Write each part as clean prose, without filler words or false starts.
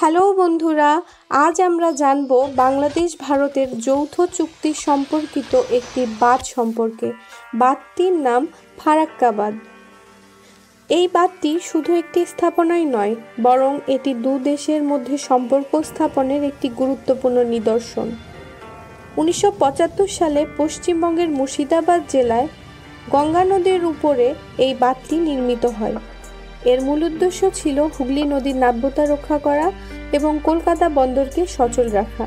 Hello বন্ধুরা, আজ আমরা জানব বাংলাদেশ ভারতের যৌথ চুক্তি সম্পর্কিত একটি বাঁধ সম্পর্কে। বাঁধটির নাম ফারাক্কা বাঁধ। এই বাঁধটি শুধু একটি স্থাপনাই নয়, বরং এটি দু দেশের মধ্যে সম্পর্ক স্থাপনের একটি গুরুত্বপূর্ণ নিদর্শন। 1975 সালে পশ্চিমবঙ্গের মুর্শিদাবাদ জেলায় গঙ্গা নদীর উপরে এই বাঁধটি নির্মিত হয়। এর মূল উদ্দেশ্য ছিল হুগলি নদীর নাব্যতা রক্ষা করা এবং কলকাতা বন্দরকে সচল রাখা।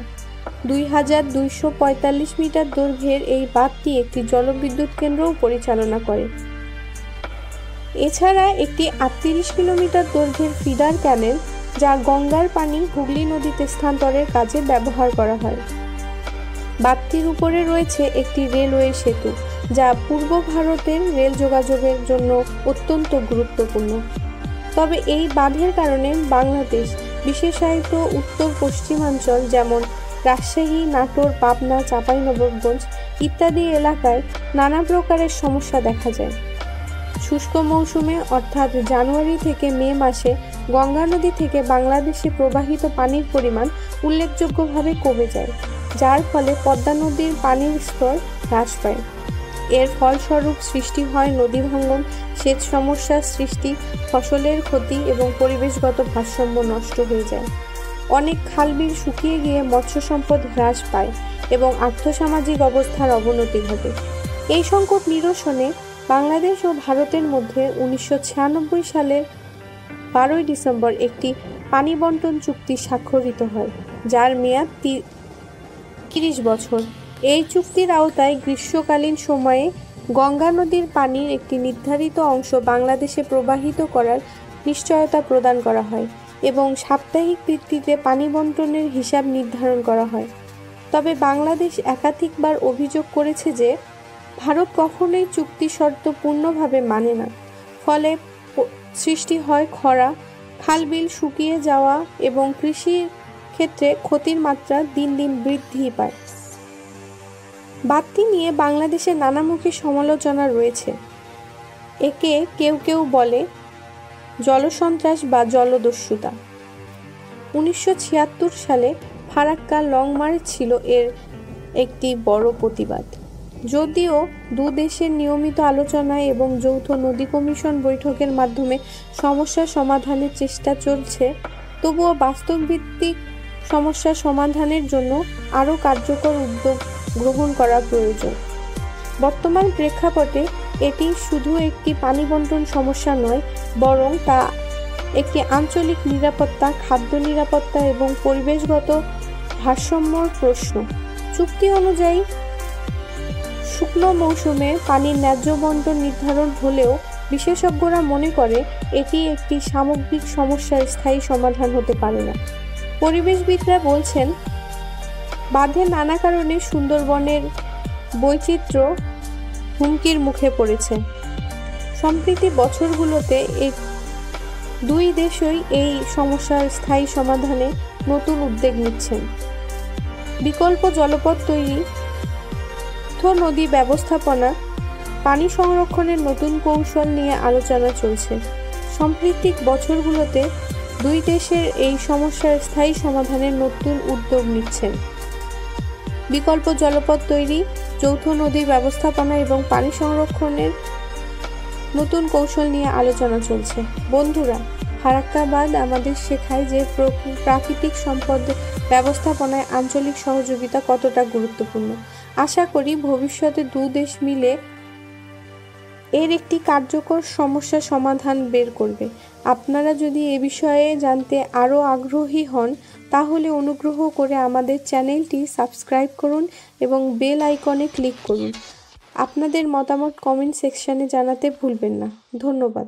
2245 মিটার দৈর্ঘ্যের এই বাঁধটি একটি জলবিদ্যুৎ কেন্দ্রও পরিচালনা করে। এছাড়া একটি 38 কিলোমিটার দৈর্ঘ্যের ফিডার ক্যানেল, যা গঙ্গার পানি হুগলি নদীতে স্থানান্তরের কাজে ব্যবহার করা হয়। বাঁধটির উপরে রয়েছে একটি রেলওয়ে সেতু, যা পূর্ব ভারতের রেল যোগাযোগের জন্য অত্যন্ত গুরুত্বপূর্ণ। তবে এই বাঁধের কারণে বাংলাদেশ, বিশেষায়িত উত্তর পশ্চিমাঞ্চল যেমন রাজশাহী, নাটোর, পাবনা, চাঁপাইনবাবগঞ্জ ইত্যাদি এলাকায় নানা প্রকারের সমস্যা দেখা যায়। শুষ্ক মৌসুমে অর্থাৎ জানুয়ারি থেকে মে মাসে গঙ্গা নদী থেকে বাংলাদেশে প্রবাহিত পানির পরিমাণ উল্লেখযোগ্যভাবে কমে যায়, যার ফলে পদ্মা নদীর পানির স্তর হ্রাস পায়। এর ফলস্বরূপ সৃষ্টি হয় নদী ভাঙ্গন, সেচ সমস্যার সৃষ্টি, ফসলের ক্ষতি এবং পরিবেশগত ভারসাম্য নষ্ট হয়ে যায়। অনেক খালবিল শুকিয়ে গিয়ে মৎস্য সম্পদ হ্রাস পায় এবং আর্থসামাজিক অবস্থার অবনতি ঘটে। এই সংকট নিরসনে বাংলাদেশ ও ভারতের মধ্যে 1996 সালের 12 ডিসেম্বর একটি পানি বন্টন চুক্তি স্বাক্ষরিত হয়, যার মেয়াদ 30 বছর। এই চুক্তির আওতায় গ্রীষ্মকালীন সময়ে গঙ্গা নদীর পানির একটি নির্ধারিত অংশ বাংলাদেশে প্রবাহিত করার নিশ্চয়তা প্রদান করা হয় এবং সাপ্তাহিক ভিত্তিতে পানি বন্টনের হিসাব নির্ধারণ করা হয়। তবে বাংলাদেশ একাধিকবার অভিযোগ করেছে যে ভারত কখনোই চুক্তি শর্ত পূর্ণভাবে মানে না, ফলে সৃষ্টি হয় খরা, খালবিল শুকিয়ে যাওয়া এবং কৃষির ক্ষেত্রে ক্ষতির মাত্রা দিন দিন বৃদ্ধি পায়। বাঁধটি নিয়ে বাংলাদেশের নানামুখী সমালোচনা রয়েছে। একে কেউ কেউ বলে জলসন্ত্রাস বা জলদস্যুতা। 1976 সালে ফারাক্কা লং মার্চ ছিল এর একটি বড় প্রতিবাদ। যদিও দু দেশের নিয়মিত আলোচনা এবং যৌথ নদী কমিশন বৈঠকের মাধ্যমে সমস্যা সমাধানের চেষ্টা চলছে, তবুও বাস্তবভিত্তিক সমস্যা সমাধানের জন্য আরও কার্যকর উদ্যোগ গ্রহণ করা প্রয়োজন। বর্তমান প্রেক্ষাপটে এটি শুধু একটি পানি বন্টন সমস্যা নয়, বরং তা একটি আঞ্চলিক নিরাপত্তা, খাদ্য নিরাপত্তা এবং পরিবেশগত ভারসাম্যর প্রশ্ন। চুক্তি অনুযায়ী শুকনো মৌসুমে পানির ন্যায্য বন্টন নির্ধারণ হলেও বিশেষজ্ঞরা মনে করে এটি একটি সামগ্রিক সমস্যার স্থায়ী সমাধান হতে পারে না। পরিবেশবিদরা বলছেন, বাঁধের নানা কারণে সুন্দরবনের বৈচিত্র্য হুমকির মুখে পড়েছে। সম্প্রতি বছরগুলোতে দুই দেশই এই সমস্যার স্থায়ী সমাধানে নতুন উদ্যোগ নিচ্ছেন। বিকল্প জলপথ তৈরি, নদী ব্যবস্থাপনা, পানি সংরক্ষণের নতুন কৌশল নিয়ে আলোচনা চলছে। সাম্প্রতিক বছরগুলোতে দুই দেশের এই সমস্যার স্থায়ী সমাধানের নতুন উদ্যোগ নিচ্ছেন। বিকল্প জলপথ তৈরি, যৌথ নদী ব্যবস্থাপনা এবং পানি সংরক্ষণের নতুন কৌশল নিয়ে আলোচনা চলছে। বন্ধুরা, ফারাক্কা বাঁধ আমাদের শেখায় যে প্রাকৃতিক সম্পদ ব্যবস্থাপনায় আঞ্চলিক সহযোগিতা কতটা গুরুত্বপূর্ণ। আশা করি ভবিষ্যতে দু দেশ মিলে এর একটি কার্যকর সমস্যা সমাধান বের করবে। আপনারা যদি এ বিষয়ে জানতে আরও আগ্রহী হন, তাহলে অনুগ্রহ করে আমাদের চ্যানেলটি সাবস্ক্রাইব করুন এবং বেল আইকনে ক্লিক করুন। আপনাদের মতামত কমেন্ট সেকশনে জানাতে ভুলবেন না। ধন্যবাদ।